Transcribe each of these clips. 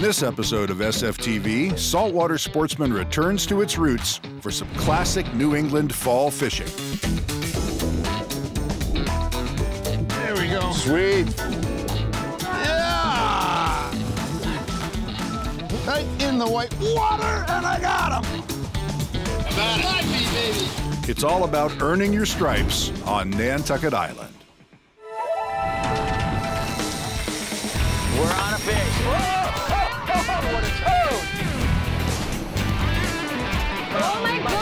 In this episode of SFTV, Salt Water Sportsman returns to its roots for some classic New England fall fishing. There we go. Sweet. Yeah! Right in the white water, and I got him. About it, baby. It's all about earning your stripes on Nantucket Island. We're on a fish. Whoa! Oh, what a toad! Oh my God!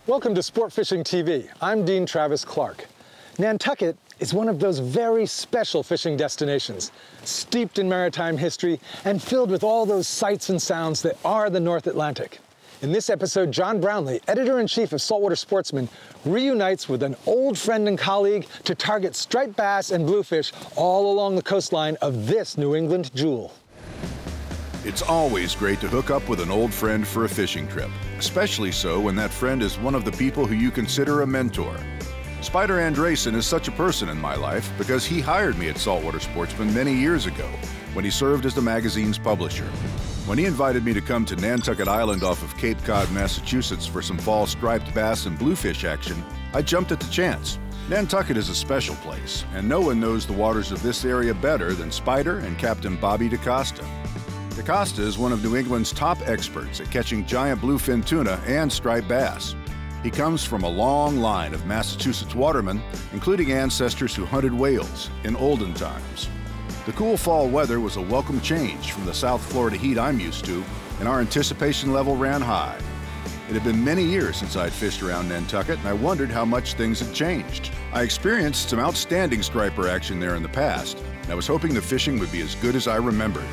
Welcome to Sport Fishing TV. I'm Dean Travis Clark. Nantucket is one of those very special fishing destinations, steeped in maritime history and filled with all those sights and sounds that are the North Atlantic. In this episode, John Brownlee, editor-in-chief of Saltwater Sportsman, reunites with an old friend and colleague to target striped bass and bluefish all along the coastline of this New England jewel. It's always great to hook up with an old friend for a fishing trip, especially so when that friend is one of the people who you consider a mentor. Spider Andresen is such a person in my life because he hired me at Saltwater Sportsman many years ago when he served as the magazine's publisher. When he invited me to come to Nantucket Island off of Cape Cod, Massachusetts for some fall striped bass and bluefish action, I jumped at the chance. Nantucket is a special place, and no one knows the waters of this area better than Spider and Captain Bobby DaCosta. DaCosta is one of New England's top experts at catching giant bluefin tuna and striped bass. He comes from a long line of Massachusetts watermen, including ancestors who hunted whales in olden times. The cool fall weather was a welcome change from the South Florida heat I'm used to, and our anticipation level ran high. It had been many years since I'd fished around Nantucket, and I wondered how much things had changed. I experienced some outstanding striper action there in the past, and I was hoping the fishing would be as good as I remembered.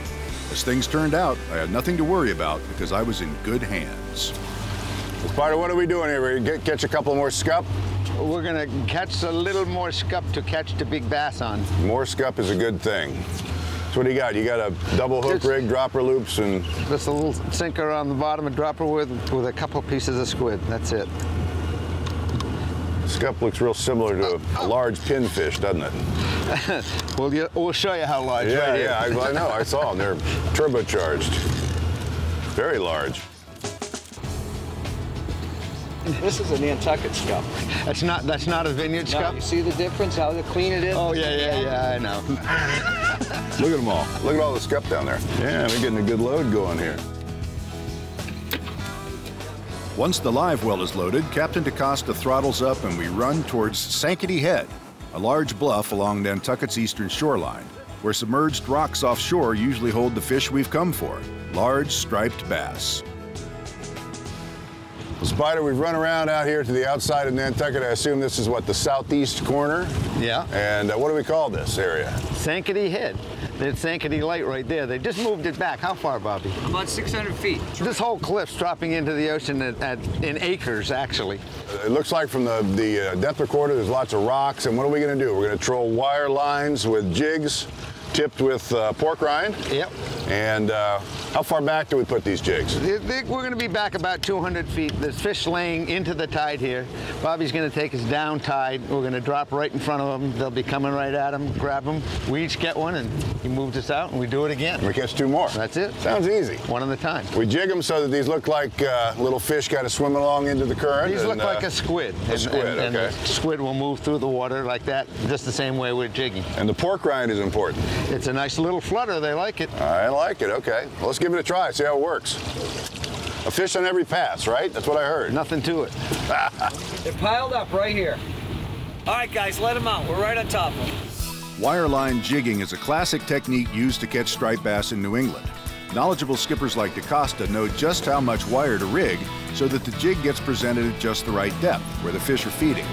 As things turned out, I had nothing to worry about because I was in good hands. Spider, what are we doing here? We catch a couple more scup? We're gonna catch a little more scup to catch the big bass on. More scup is a good thing. So what do you got? You got a double hook rig, dropper loops, and... Just a little sinker on the bottom, a dropper with a couple pieces of squid. That's it. Scup looks real similar to a large pinfish, doesn't it? We'll show you how large. Yeah, right here. yeah, I know. I saw them. They're turbocharged. Very large. This is a Nantucket scup. That's not a vineyard No, scup. you see the difference, how clean it is? Oh yeah, I know. Look at them all. Look at all the scup down there. Yeah, we're getting a good load going here. Once the live well is loaded, Captain DaCosta throttles up and we run towards Sankaty Head, a large bluff along Nantucket's eastern shoreline, where submerged rocks offshore usually hold the fish we've come for, large striped bass. Well, Spider, we've run around out here to the outside of Nantucket. I assume this is what, the southeast corner? Yeah. And what do we call this area? Sankaty Head. There's Sankaty Light right there. They just moved it back. How far, Bobby? About 600 feet. This whole cliff's dropping into the ocean in acres, actually. It looks like from the depth recorder, there's lots of rocks. And what are we going to do? We're going to troll wire lines with jigs tipped with pork rind. Yep. And how far back do we put these jigs? We're going to be back about 200 feet. There's fish laying into the tide here. Bobby's going to take us down tide. We're going to drop right in front of them. They'll be coming right at them, grab them. We each get one, and he moves us out, and we do it again. We catch two more. That's it. Sounds easy. One at a time. We jig them so that these look like little fish kind of swimming along into the current. These look like a squid. A squid, and okay. the squid will move through the water like that, just the same way we're jigging. And the pork rind is important. It's a nice little flutter. They like it. I like it, okay. Well, let's give it a try, see how it works. A fish on every pass, right? That's what I heard. Nothing to it. They're piled up right here. All right, guys, let them out. We're right on top of them. Wireline jigging is a classic technique used to catch striped bass in New England. Knowledgeable skippers like DaCosta know just how much wire to rig so that the jig gets presented at just the right depth where the fish are feeding.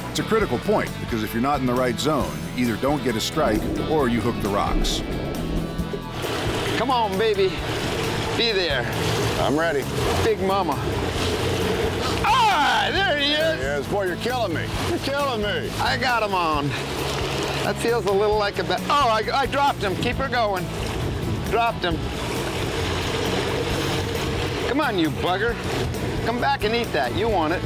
It's a critical point because if you're not in the right zone, you either don't get a strike or you hook the rocks. Come on, baby. Be there. I'm ready. Big mama. Ah, there he is. There he is. Boy, you're killing me. You're killing me. I got him on. That feels a little like a bat. Oh, I dropped him. Keep her going. Dropped him. Come on, you bugger. Come back and eat that. You want it.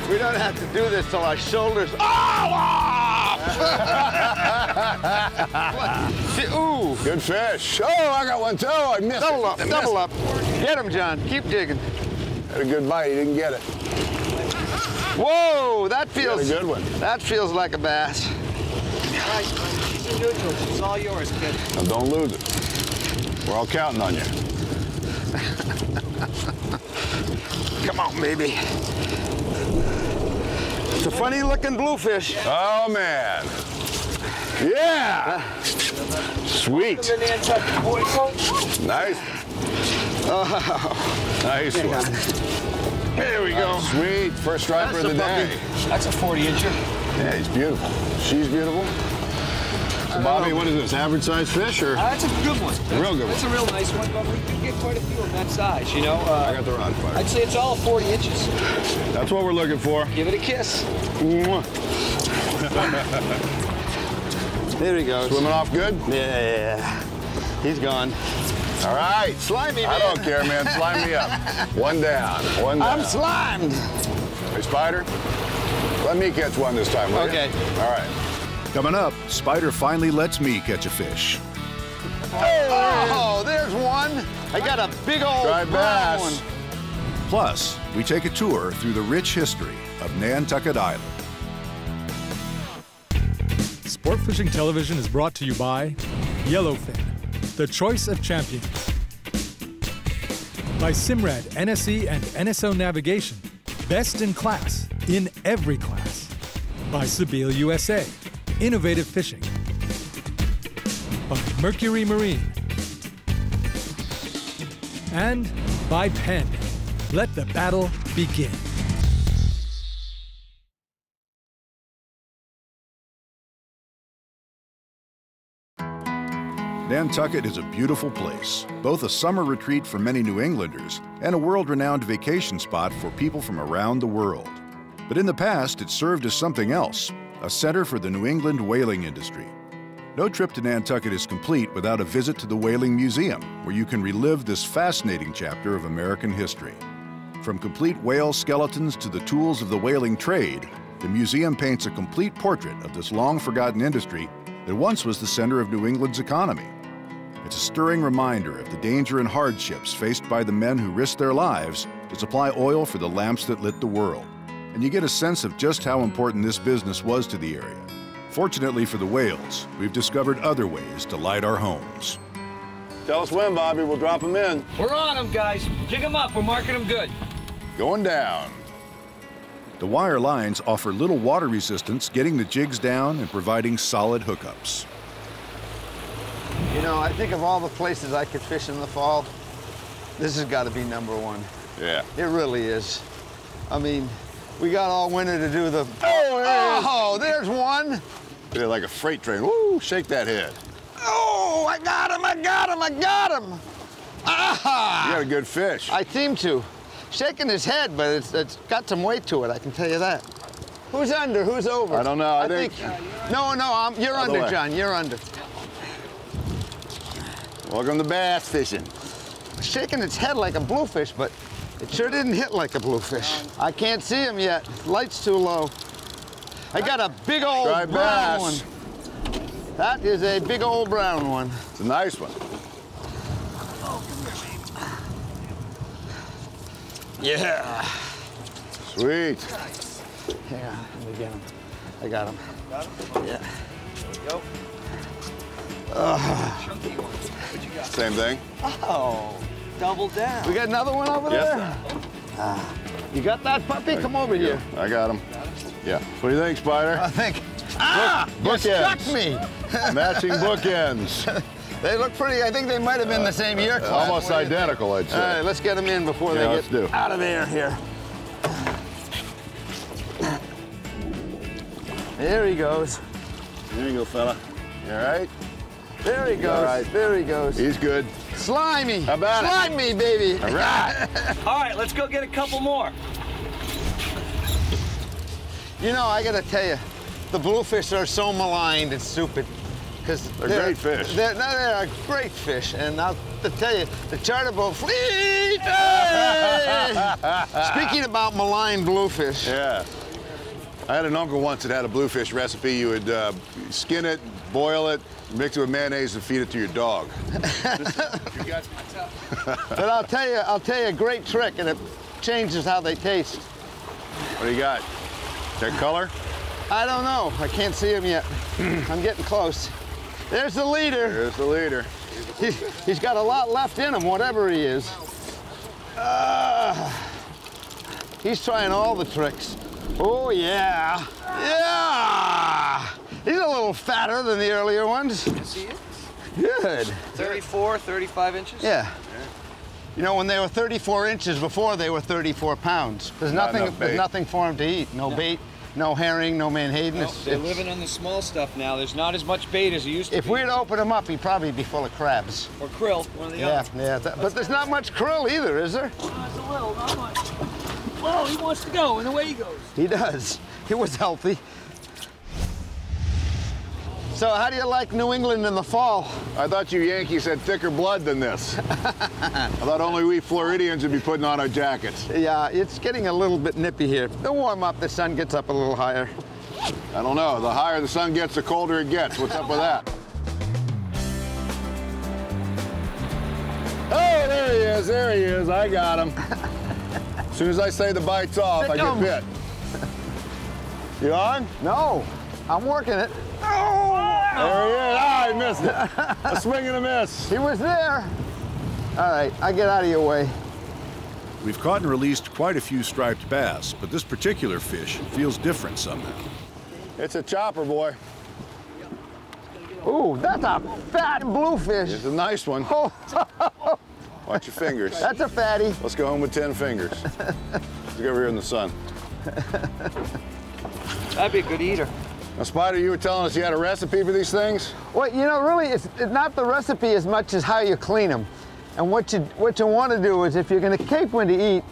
We don't have to do this till our shoulders Ooh. Good fish. Oh, I got one too. I missed Double it. up, double up. Get him, John. Keep digging. Had a good bite. He didn't get it. Whoa, that feels a good one. That feels like a bass. All right, she's in neutral. She's all yours, kid. Now don't lose it. We're all counting on you. Come on, baby. It's a funny looking bluefish. Oh, man. Yeah. Sweet. Nice. Oh. Nice one. There we go. Sweet. First striper of the day. That's a 40-incher. Yeah, he's beautiful. She's beautiful. So, Bobby, what is this? Average size fish or? That's a good one. A real good one. That's a real nice one, but we could get quite a few of that size, you know? I got the rod fire. I'd say it's all 40 inches. That's what we're looking for. Give it a kiss. Mwah. There he goes. Swimming off good? Yeah. He's gone. All right. Slimy, man. I don't care, man. Slime me up. One down. One down. I'm slimed. Hey, Spider, let me catch one this time, will you? Okay. All right. Coming up, Spider finally lets me catch a fish. Oh, there's one. I got a big old Striped brown bass. one. Plus, we take a tour through the rich history of Nantucket Island. Sport Fishing Television is brought to you by Yellowfin, the choice of champions. By Simrad, NSE, and NSO Navigation, best in class, in every class. By Sabile USA, innovative fishing. By Mercury Marine. And by Penn. Let the battle begin. Nantucket is a beautiful place, both a summer retreat for many New Englanders and a world-renowned vacation spot for people from around the world. But in the past, it served as something else, a center for the New England whaling industry. No trip to Nantucket is complete without a visit to the Whaling Museum, where you can relive this fascinating chapter of American history. From complete whale skeletons to the tools of the whaling trade, the museum paints a complete portrait of this long-forgotten industry that once was the center of New England's economy. It's a stirring reminder of the danger and hardships faced by the men who risked their lives to supply oil for the lamps that lit the world. And you get a sense of just how important this business was to the area. Fortunately for the whales, we've discovered other ways to light our homes. Tell us when, Bobby. We'll drop them in. We're on them, guys. Jig them up. We're marking them good. Going down. The wire lines offer little water resistance, getting the jigs down and providing solid hookups. You know, I think of all the places I could fish in the fall, this has got to be #1. Yeah. It really is. I mean, we got all winter to do the... Oh, there's one. They're like a freight train. Woo, shake that head. Oh, I got him, I got him, I got him. Ah! You got a good fish. I seem to. Shaking his head, but it's got some weight to it, I can tell you that. Who's under, who's over? I don't know, I think... No, you're Other under, way. John, you're under. Welcome to bass fishing. Shaking its head like a bluefish, but it sure didn't hit like a bluefish. I can't see him yet. Light's too low. I got a big old Striped brown bass. one. That is a big old brown one. It's a nice one. Yeah. Sweet. Yeah, let me get him. I got him. Got him? Yeah. There we go. Chunky ones. What you got? Same thing. Oh, double down. We got another one over Yes, there? You got that puppy? Come over here. I got him. Yeah. What do you think, Spider? I think. You bookends. struck me. Matching bookends. They look pretty. I think they might have been the same year class. Almost identical, I'd say. All right, let's get them in before Yeah, they let's get do. out of there here. There he goes. There you go, fella. You all right? There he goes. All right. There he goes. He's good. Slimy. How about it? Slime me, baby. All right. All right, let's go get a couple more. You know, I got to tell you, the bluefish are so maligned and stupid. Because They're great fish. They're a great fish. And I'll tell you, the charter boat fleet, hey! Speaking about maligned bluefish. Yeah. I had an uncle once that had a bluefish recipe. You would skin it, boil it, mix it with mayonnaise, and feed it to your dog. But I'll tell you a great trick, and it changes how they taste. What do you got? That color? I don't know. I can't see him yet. I'm getting close. There's the leader. There's the leader. He's got a lot left in him, whatever he is. He's trying all the tricks. Oh, yeah. Yeah! He's a little fatter than the earlier ones. Yes, he is. Good. 34, 35 inches? Yeah. You know, when they were 34 inches before, they were 34 pounds. There's nothing for them to eat. No bait, no herring, no menhaden. No, they're living on the small stuff now. There's not as much bait as there used to be. If we'd open him up, he'd probably be full of crabs. Or krill, one of the other. Yeah. But there's not much krill either, is there? There's a little, not much. Well, he wants to go, and away he goes. He does. He was healthy. So how do you like New England in the fall? I thought you Yankees had thicker blood than this. I thought only we Floridians would be putting on our jackets. Yeah, it's getting a little bit nippy here. They'll warm up, the sun gets up a little higher. I don't know. The higher the sun gets, the colder it gets. What's up with that? Oh, there he is. There he is. I got him. As soon as I say the bite's off, I get bit. You on? No, I'm working it. Oh! There he is. Ah, I missed it. A swing and a miss. He was there. All right, I get out of your way. We've caught and released quite a few striped bass, but this particular fish feels different somehow. It's a chopper, boy. Ooh, that's a fat bluefish. It's a nice one. Oh. Watch your fingers. That's a fatty. Let's go home with 10 fingers. Let's go over here in the sun. That'd be a good eater. Now, Spider, you were telling us you had a recipe for these things? Well, you know, really, it's not the recipe as much as how you clean them. And what you want to do is, if you're going to keep one to eat,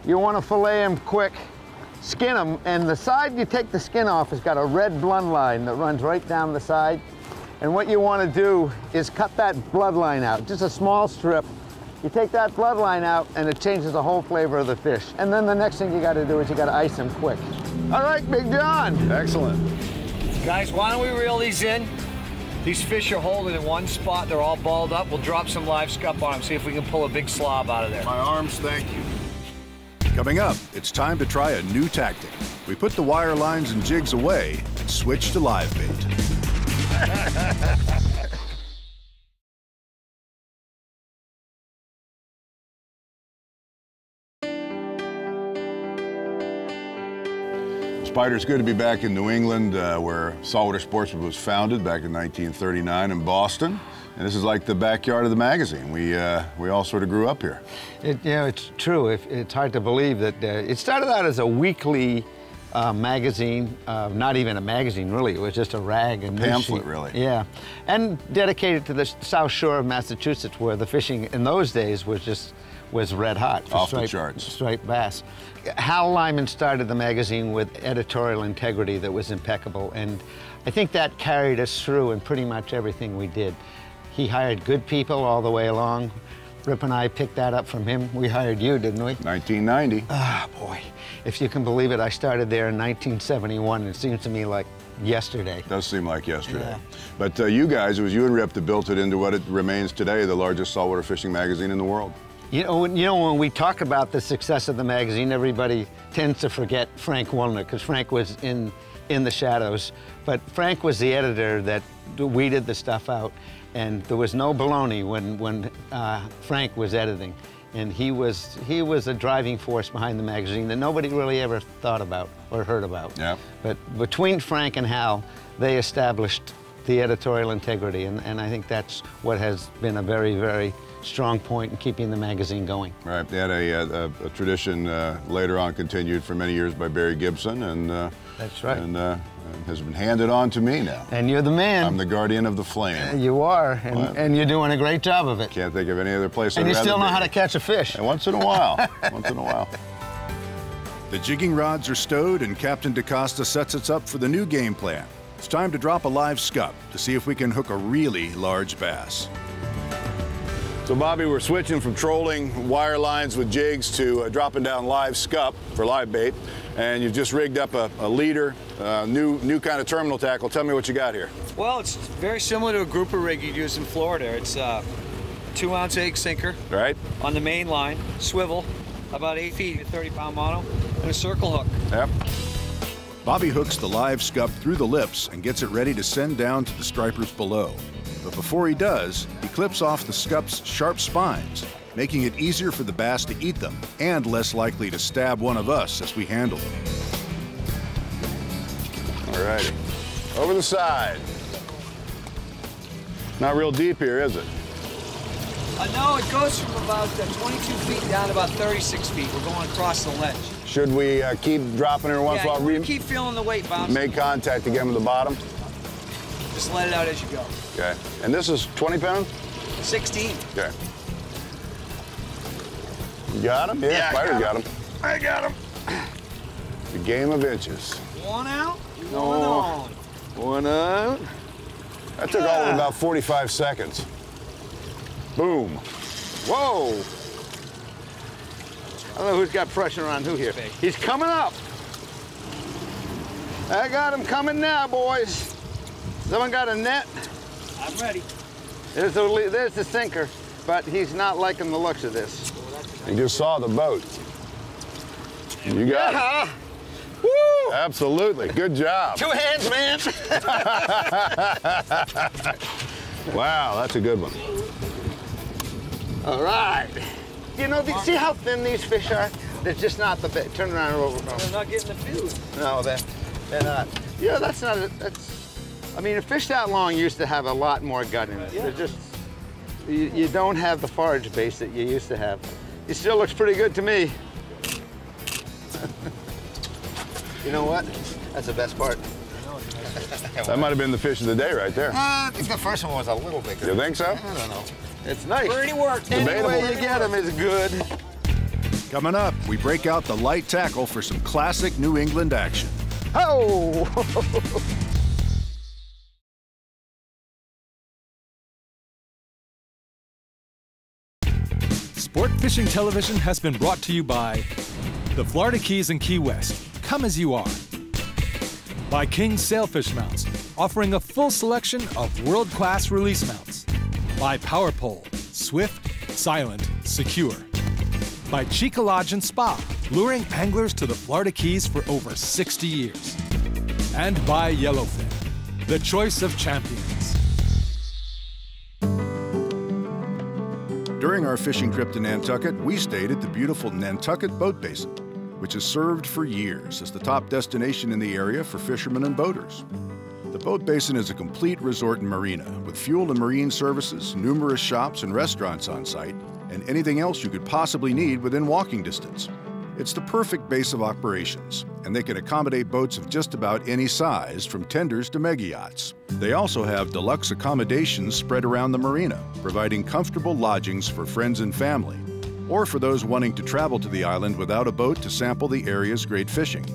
you want to fillet them quick, skin them, and the side you take the skin off has got a red bloodline that runs right down the side. And what you want to do is cut that bloodline out, just a small strip. You take that bloodline out, and it changes the whole flavor of the fish. And then the next thing you got to do is you got to ice them quick. All right, Big John. Excellent. Guys, why don't we reel these in? These fish are holding in one spot. They're all balled up. We'll drop some live scup on them, see if we can pull a big slob out of there. My arms, thank you. Coming up, it's time to try a new tactic. We put the wire lines and jigs away and switch to live bait. Spider, it's good to be back in New England, where Salt Water Sportsman was founded back in 1939 in Boston. And this is like the backyard of the magazine. We all sort of grew up here. It's true. It's hard to believe that it started out as a weekly magazine, not even a magazine, really. It was just a rag. And pamphlet, really. Yeah. And dedicated to the South Shore of Massachusetts, where the fishing in those days was red hot. Off the charts. Striped bass. Hal Lyman started the magazine with editorial integrity that was impeccable, and I think that carried us through in pretty much everything we did. He hired good people all the way along. Rip and I picked that up from him. We hired you, didn't we? 1990. Ah, boy. If you can believe it, I started there in 1971. It seems to me like yesterday. Does seem like yesterday. Yeah. But you guys, it was you and Rip that built it into what it remains today, the largest saltwater fishing magazine in the world. You know, when we talk about the success of the magazine, everybody tends to forget Frank Woolner, because Frank was in the shadows. But Frank was the editor that weeded the stuff out, and there was no baloney when Frank was editing. And he was a driving force behind the magazine that nobody really ever thought about or heard about. Yeah. But between Frank and Hal, they established the editorial integrity, and I think that's what has been a very, very strong point in keeping the magazine going. Right. They had a tradition later on continued for many years by Barry Gibson, and that's right. And has been handed on to me now. And you're the man. I'm the guardian of the flame. You are, and you're doing a great job of it. Can't think of any other place. And you still know how to catch a fish. And once in a while. Once in a while. The jigging rods are stowed, and Captain DaCosta sets us up for the new game plan. It's time to drop a live scup to see if we can hook a really large bass. So Bobby, we're switching from trolling wire lines with jigs to dropping down live scup for live bait. And you've just rigged up a leader, new kind of terminal tackle. Tell me what you got here. Well, it's very similar to a grouper rig you'd use in Florida. It's a 2-ounce egg sinker. Right. On the main line, swivel, about 8 feet, a 30-pound mono, and a circle hook. Yep. Bobby hooks the live scup through the lips and gets it ready to send down to the stripers below. But before he does, he clips off the scup's sharp spines, making it easier for the bass to eat them and less likely to stab one of us as we handle them. All righty. Over the side. Not real deep here, is it? No, it goes from about 22 feet down to about 36 feet. We're going across the ledge. Should we keep dropping her once in a while? Yeah, keep feeling the weight bounce. Make contact again with the bottom? Just let it out as you go. Okay. And this is 20 pounds? 16. Okay. You got him? Yeah, Spider got him. I got him. The game of inches. One out, No. one on. One out. That took all of about 45 seconds. Boom. Whoa. I don't know who's got pressure on who here. He's coming up. I got him coming now, boys. Someone got a net? I'm ready. There's the sinker, but he's not liking the looks of this. You just saw the boat. You got it. Woo! Absolutely. Good job. 2 hands, man. Wow, that's a good one. All right. You know, see how thin these fish are? They're just not the big. Turn around and over. They're not getting the food. No, they're not. Yeah, that's not. I mean, a fish that long used to have a lot more gut in it. Yeah. They're just. You don't have the forage base that you used to have. It still looks pretty good to me. You know what? That's the best part. That might have been the fish of the day right there. I think the first one was a little bigger. You think so? I don't know. It's nice. Pretty work. Any way you get them is good. Coming up, we break out the light tackle for some classic New England action. Oh! Sport Fishing Television has been brought to you by the Florida Keys and Key West. Come as you are. By King's Sailfish Mounts, offering a full selection of world-class release mounts. By Power Pole, swift, silent, secure. By Chica Lodge and Spa, luring anglers to the Florida Keys for over 60 years. And by Yellowfin, the choice of champions. During our fishing trip to Nantucket, we stayed at the beautiful Nantucket Boat Basin, which has served for years as the top destination in the area for fishermen and boaters. The boat basin is a complete resort and marina with fuel and marine services, numerous shops and restaurants on site, and anything else you could possibly need within walking distance. It's the perfect base of operations, and they can accommodate boats of just about any size, from tenders to mega yachts. They also have deluxe accommodations spread around the marina, providing comfortable lodgings for friends and family, or for those wanting to travel to the island without a boat to sample the area's great fishing.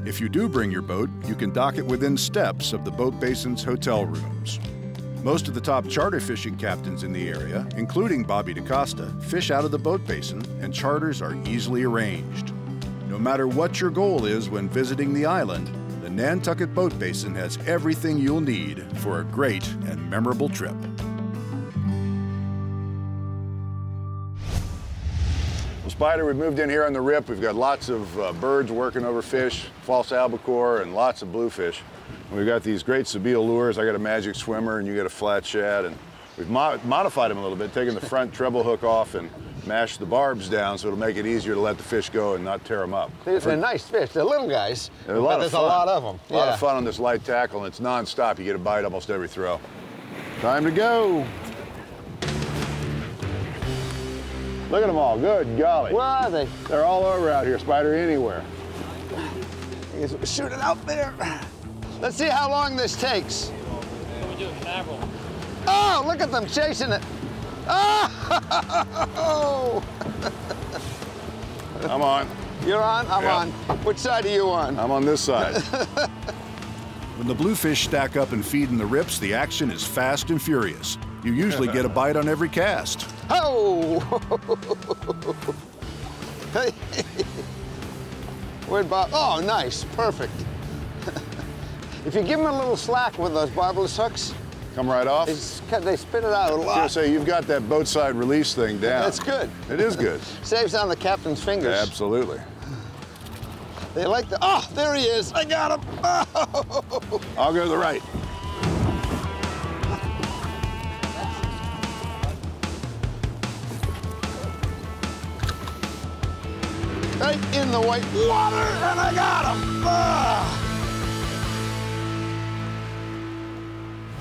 If you do bring your boat, you can dock it within steps of the boat basin's hotel rooms. Most of the top charter fishing captains in the area, including Bobby DaCosta, fish out of the boat basin, and charters are easily arranged. No matter what your goal is when visiting the island, the Nantucket Boat Basin has everything you'll need for a great and memorable trip. Well, Spider, we've moved in here on the Rip. We've got lots of birds working over fish, false albacore, and lots of bluefish. And we've got these great Sebile lures. I got a magic swimmer, and you got a flat shad. And we've modified them a little bit, taking the front treble hook off and mashed the barbs down so it'll make it easier to let the fish go and not tear them up. They're nice fish. They're little guys, There's but there's a lot of them. A lot of fun on this light tackle, and it's non-stop. You get a bite almost every throw. Time to go. Look at them all. Good golly. Where are they? They're all over out here, Spider, anywhere. Shoot it out there. Let's see how long this takes. Oh, look at them chasing it. Oh! I'm on. You're on? I'm Yeah. on. Which side are you on? I'm on this side. When the bluefish stack up and feed in the rips, the action is fast and furious. You usually get a bite on every cast. Oh! Hey. Where'd Bob? Oh, nice, perfect. If you give them a little slack with those barbless hooks, Come right off? they spit it out a I was lot. gonna say, you've got that boat side release thing down. That's good. It is good. Saves on the captain's fingers. Absolutely. They like the, oh, there he is. I got him. Oh. I'll go to the right. Right in the white water, and I got him. Ah.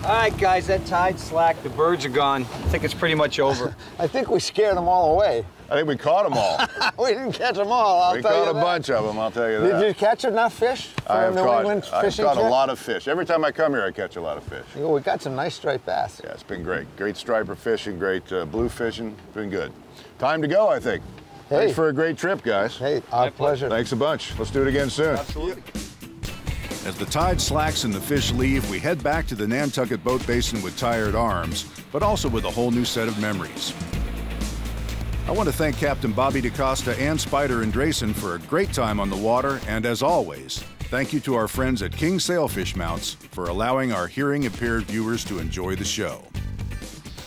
All right, guys, that tide slack. The birds are gone. I think it's pretty much over. I think we scared them all away. I think we caught them all. We didn't catch them all, I'll We tell you caught a that. bunch of them, I'll tell you that. Did you catch enough fish for I a have New England I've fishing caught a trip? lot of fish. Every time I come here, I catch a lot of fish. Yeah, we got some nice striped bass. Yeah, it's been great. Great striper fishing, great blue fishing. Been good. Time to go, I think. Hey. Thanks for a great trip, guys. Hey, our pleasure. Thanks a bunch. Let's do it again soon. Absolutely. As the tide slacks and the fish leave, we head back to the Nantucket boat basin with tired arms, but also with a whole new set of memories. I want to thank Captain Bobby DaCosta and Spider Andresen for a great time on the water, and as always, thank you to our friends at King Sailfish Mounts for allowing our hearing-impaired viewers to enjoy the show.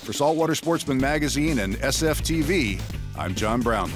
For Salt Water Sportsman magazine and SFTV, I'm John Brownlee.